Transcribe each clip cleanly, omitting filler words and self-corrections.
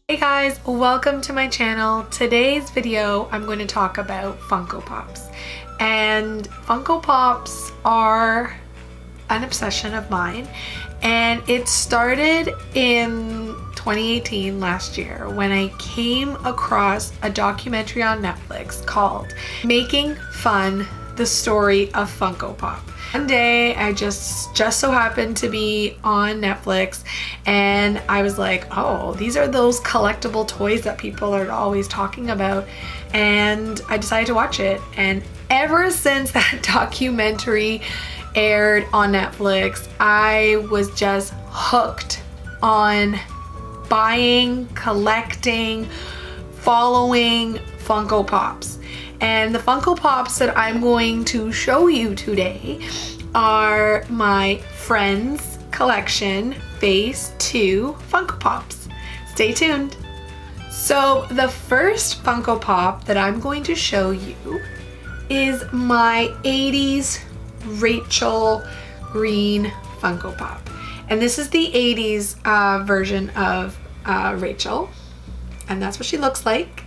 Hey guys, welcome to my channel. Today's video I'm going to talk about Funko Pops. And Funko Pops are an obsession of mine, and it started in 2018, last year, when I came across a documentary on Netflix called Making Fun: The Story of Funko Pop. One day I just so happened to be on Netflix and I was like, oh, these are those collectible toys that people are always talking about, and I decided to watch it. And ever since that documentary aired on Netflix, I was just hooked on buying, collecting, following Funko Pops. And the Funko Pops that I'm going to show you today are my friend's collection Phase 2 Funko Pops. Stay tuned. So the first Funko Pop that I'm going to show you is my 80s Rachel Green Funko Pop. And this is the 80s version of Rachel. And that's what she looks like.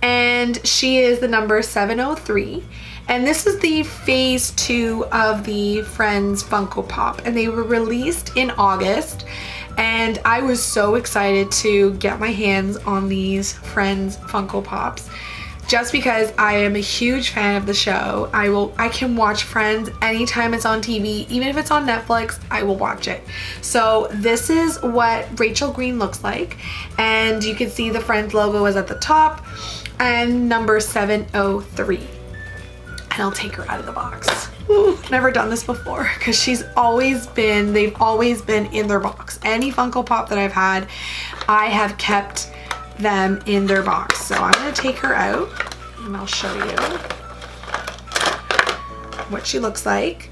And she is the number 703. And this is the Phase 2 of the Friends Funko Pop. And they were released in August. And I was so excited to get my hands on these Friends Funko Pops, just because I am a huge fan of the show. I can watch Friends anytime it's on TV, even if it's on Netflix, I will watch it. So this is what Rachel Green looks like, and you can see the Friends logo is at the top and number 703. And I'll take her out of the box. Ooh, never done this before, because they've always been in their box. Any Funko Pop that I've had, I have kept them in their box. So I'm going to take her out and I'll show you what she looks like.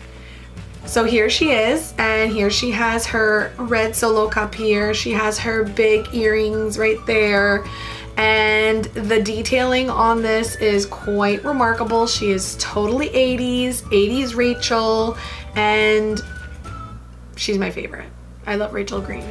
So here she is, and here she has her red solo cup here. She has her big earrings right there, and the detailing on this is quite remarkable. She is totally 80s Rachel, and she's my favorite. I love Rachel Green.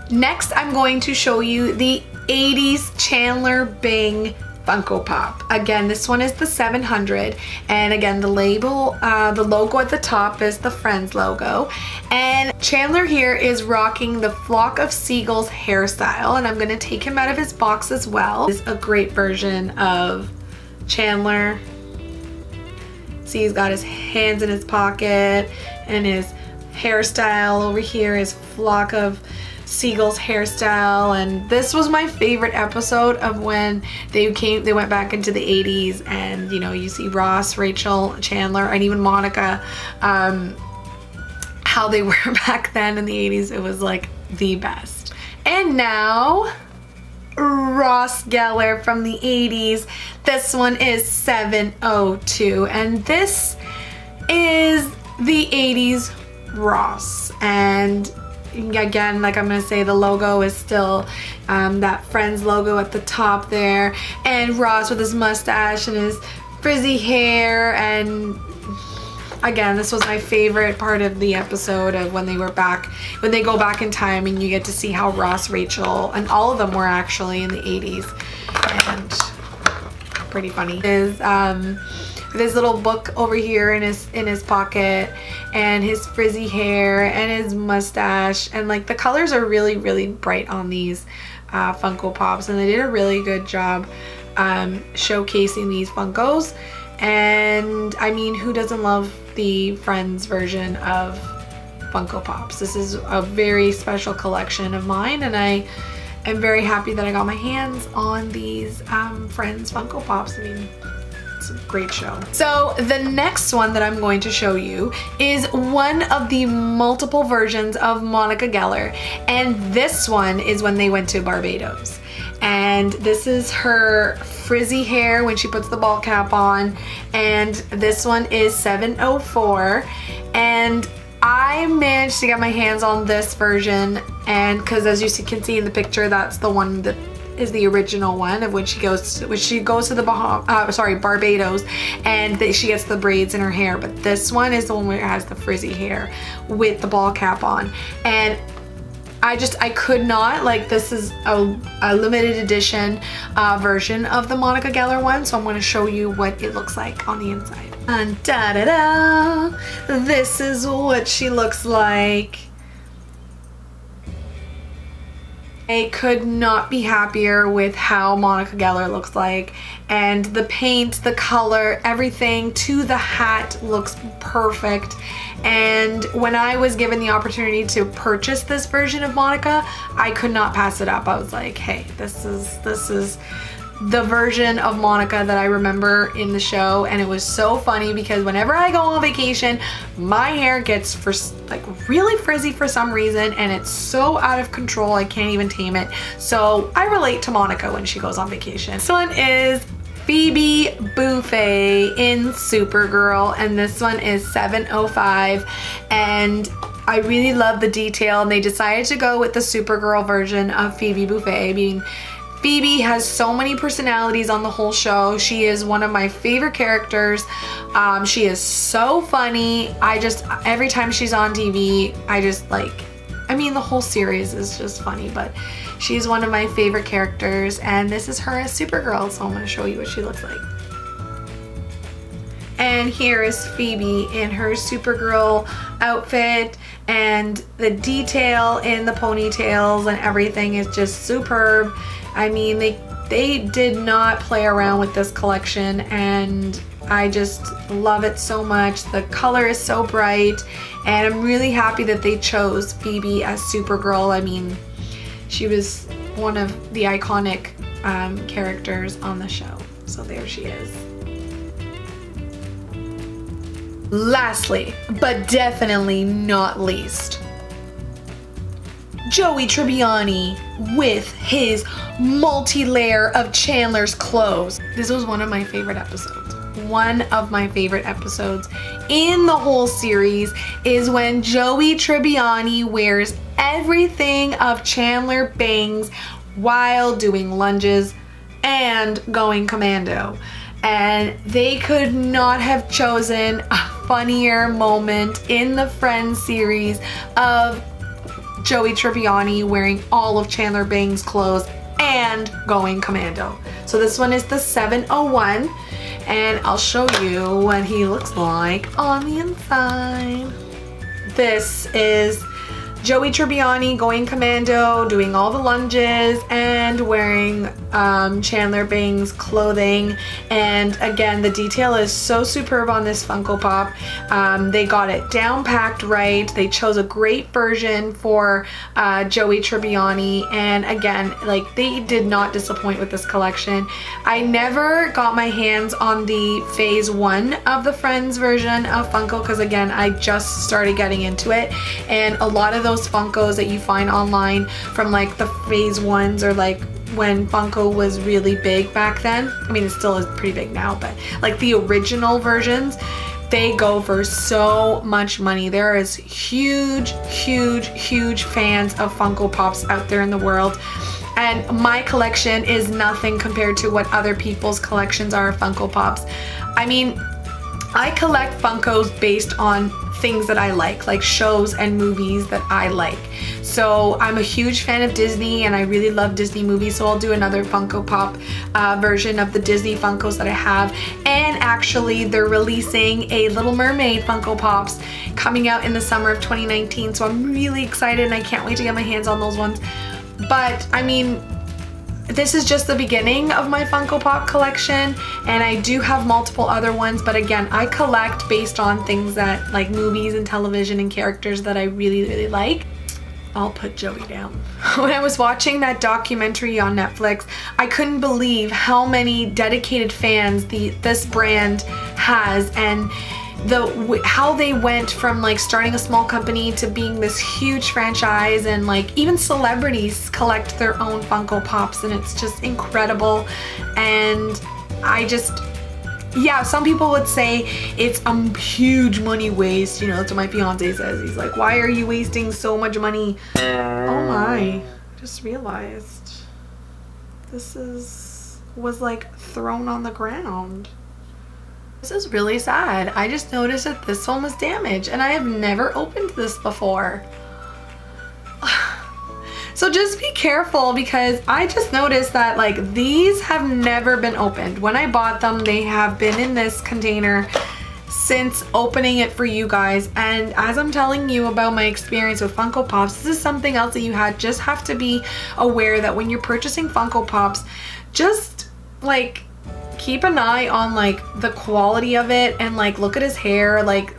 Next, I'm going to show you the 80s Chandler Bing Funko Pop. Again, this one is the 700, and again, the label, the logo at the top is the Friends logo. And Chandler here is rocking the Flock of Seagulls hairstyle, and I'm going to take him out of his box as well. This is a great version of Chandler. See, he's got his hands in his pocket, and his hairstyle over here is Flock of Seagulls hairstyle. And this was my favorite episode of when they went back into the 80s, and you know, you see Ross, Rachel, Chandler, and even Monica, how they were back then in the 80s. It was like the best. And now Ross Geller from the 80s. This one is 702, and this is the 80s Ross. And again, like I'm gonna say, the logo is still that Friends logo at the top there, and Ross with his mustache and his frizzy hair. And again, this was my favorite part of the episode of when they go back in time, and you get to see how Ross, Rachel, and all of them were actually in the 80s. And pretty funny is this little book over here in his pocket, and his frizzy hair and his mustache, and like the colors are really bright on these Funko Pops, and they did a really good job showcasing these Funkos. And I mean, who doesn't love the Friends version of Funko Pops? This is a very special collection of mine, and I am very happy that I got my hands on these Friends Funko Pops. I mean, it's a great show. So the next one that I'm going to show you is one of the multiple versions of Monica Geller, and this one is when they went to Barbados. And this is her frizzy hair when she puts the ball cap on, and this one is 704. And I managed to get my hands on this version, and because as you can see in the picture, that's the one that is the original one of when she goes to the Barbados, and she gets the braids in her hair. But this one is the one where it has the frizzy hair with the ball cap on. And I could not, like, this is a limited edition version of the Monica Geller one, so I'm going to show you what it looks like on the inside. And da-da-da, this is what she looks like. I could not be happier with how Monica Geller looks like, and the paint, the color, everything to the hat looks perfect. And when I was given the opportunity to purchase this version of Monica, I could not pass it up. I was like, hey, this is the version of Monica that I remember in the show. And it was so funny because whenever I go on vacation, my hair gets really frizzy for some reason, and it's so out of control I can't even tame it. So I relate to Monica when she goes on vacation. This one is Phoebe Buffay in Supergirl, and this one is 705, and I really love the detail, and they decided to go with the Supergirl version of Phoebe Buffay. I mean, Phoebe has so many personalities on the whole show. She is one of my favorite characters. She is so funny. Every time she's on TV, I mean, the whole series is just funny, but she's one of my favorite characters, and this is her as Supergirl, so I'm going to show you what she looks like. And here is Phoebe in her Supergirl outfit, and the detail in the ponytails and everything is just superb. I mean, they did not play around with this collection, and I just love it so much. The color is so bright, and I'm really happy that they chose Phoebe as Supergirl. I mean, she was one of the iconic characters on the show. So there she is. Lastly, but definitely not least, Joey Tribbiani with his multi-layer of Chandler's clothes. This was one of my favorite episodes. One of my favorite episodes in the whole series is when Joey Tribbiani wears everything of Chandler Bing's while doing lunges and going commando. And they could not have chosen a funnier moment in the Friends series of Joey Tribbiani wearing all of Chandler Bing's clothes and going commando. So this one is the 701, and I'll show you what he looks like on the inside. This is Joey Tribbiani going commando, doing all the lunges and wearing Chandler Bing's clothing. And again, the detail is so superb on this Funko Pop. They got it down packed right. They chose a great version for Joey Tribbiani, and again, like, they did not disappoint with this collection. I never got my hands on the phase 1 of the Friends version of Funko because again, I just started getting into it, and a lot of those Funkos that you find online from like the phase 1s or like when Funko was really big back then. I mean, it still is pretty big now, but like the original versions, they go for so much money. There is huge fans of Funko Pops out there in the world, and my collection is nothing compared to what other people's collections are of Funko Pops. I mean, I collect Funkos based on things that I like shows and movies that I like. So I'm a huge fan of Disney, and I really love Disney movies, so I'll do another Funko Pop version of the Disney Funkos that I have. And actually, they're releasing a Little Mermaid Funko Pops coming out in the summer of 2019, so I'm really excited and I can't wait to get my hands on those ones. But I mean, this is just the beginning of my Funko Pop collection, and I do have multiple other ones, but again, I collect based on things that, like, movies and television and characters that I really like. I'll put Joey down. When I was watching that documentary on Netflix, I couldn't believe how many dedicated fans this brand has, and how they went from like starting a small company to being this huge franchise, and like even celebrities collect their own Funko Pops, and it's just incredible. And yeah, some people would say it's a huge money waste, you know. That's what my fiance says. He's like, why are you wasting so much money? Oh my, I just realized this was like thrown on the ground. This is really sad. I just noticed that this one was damaged, and I have never opened this before. So just be careful, because I just noticed that like these have never been opened. When I bought them, they have been in this container since opening it for you guys. And as I'm telling you about my experience with Funko Pops, this is something else that you just have to be aware that when you're purchasing Funko Pops, just like keep an eye on like the quality of it, and like look at his hair. Like,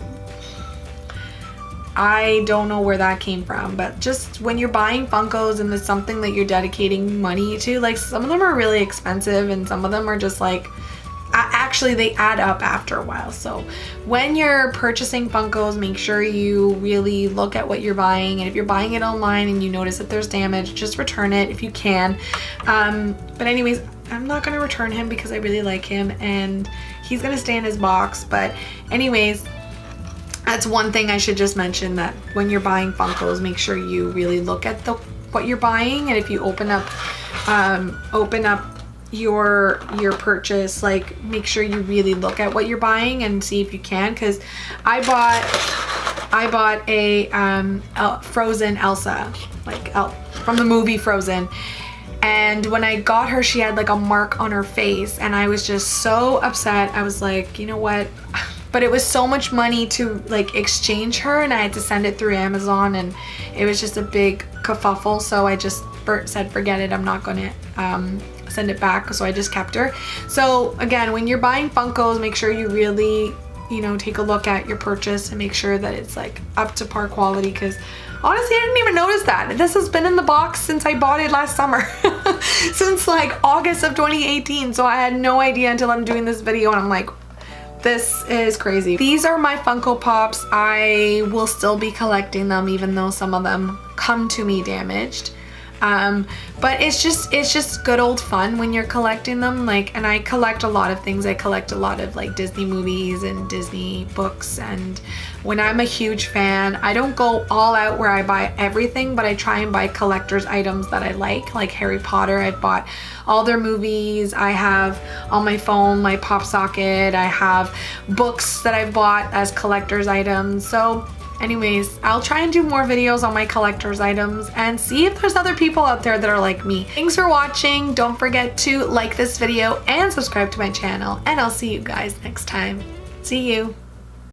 I don't know where that came from, but just when you're buying Funkos and it's something that you're dedicating money to, like some of them are really expensive and some of them are just like, actually they add up after a while. So when you're purchasing Funkos, make sure you really look at what you're buying, and if you're buying it online and you notice that there's damage, just return it if you can. But anyways, I'm not gonna return him because I really like him and he's gonna stay in his box. But anyways, that's one thing I should just mention, that when you're buying Funkos, make sure you really look at what you're buying, and if you open up your purchase, like make sure you really look at what you're buying and see if you can. Because I bought a Frozen Elsa, like from the movie Frozen, and when I got her, she had like a mark on her face, and I was just so upset. I was like, you know what? But it was so much money to like exchange her, and I had to send it through Amazon, and it was just a big kerfuffle. So I just said, forget it, I'm not gonna send it back. So I just kept her. So again, when you're buying Funkos, make sure you really, you know, take a look at your purchase and make sure that it's like up to par quality, because honestly I didn't even notice that. This has been in the box since I bought it last summer. Since like August of 2018. So I had no idea until I'm doing this video, and I'm like, this is crazy. These are my Funko Pops. I will still be collecting them, even though some of them come to me damaged. But it's just good old fun when you're collecting them. Like, and I collect a lot of things. I collect a lot of like Disney movies and Disney books, and when I'm a huge fan, I don't go all out where I buy everything, but I try and buy collector's items that I like Harry Potter. I've bought all their movies. I have on my phone my pop socket. I have books that I've bought as collector's items. So anyways, I'll try and do more videos on my collector's items and see if there's other people out there that are like me. Thanks for watching. Don't forget to like this video and subscribe to my channel, and I'll see you guys next time. See you.